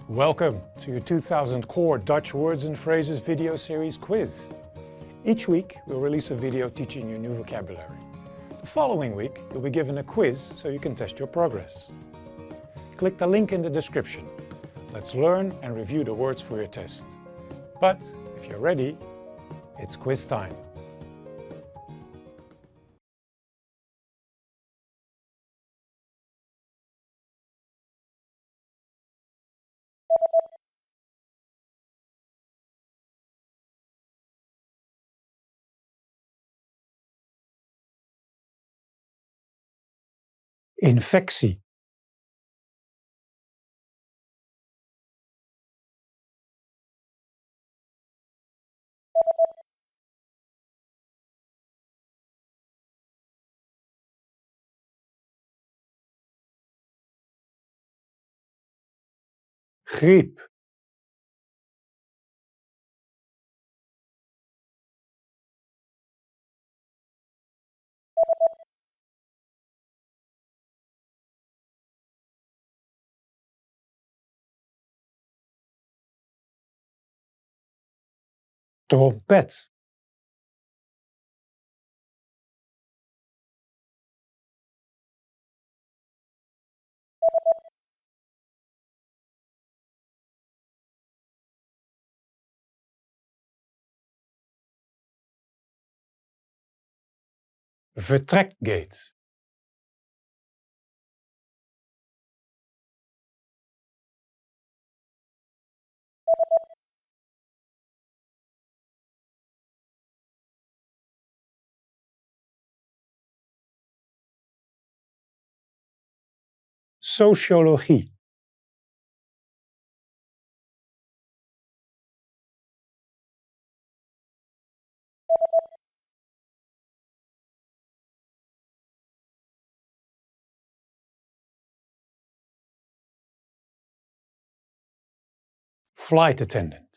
Welcome to your 2000 Core Dutch Words and Phrases video series quiz. Each week we'll release a video teaching you new vocabulary. The following week you'll be given a quiz so you can test your progress. Click the link in the description. Let's learn and review the words for your test. But if you're ready, it's quiz time. Infectie. Griep. Trompet. Vertrekgate. Sociologie. Flight attendant.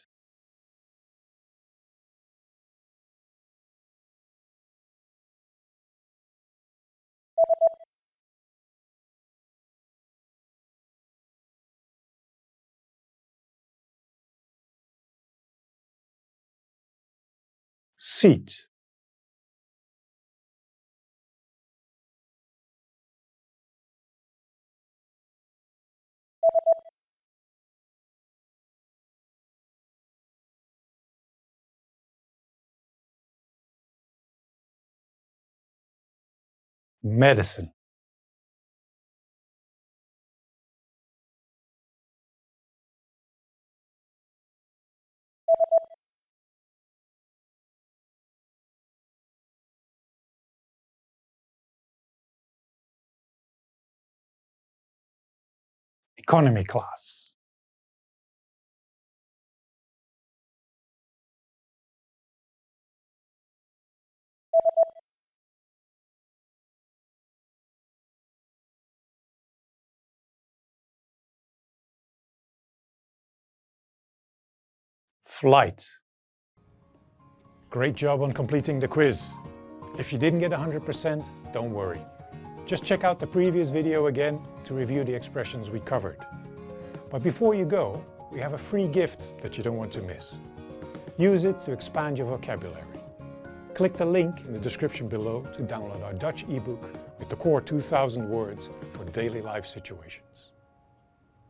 Seat. Medicine. Economy class. Flight. Great job on completing the quiz. If you didn't get 100%, don't worry. Just check out the previous video again to review the expressions we covered. But before you go, we have a free gift that you don't want to miss. Use it to expand your vocabulary. Click the link in the description below to download our Dutch ebook with the core 2000 words for daily life situations.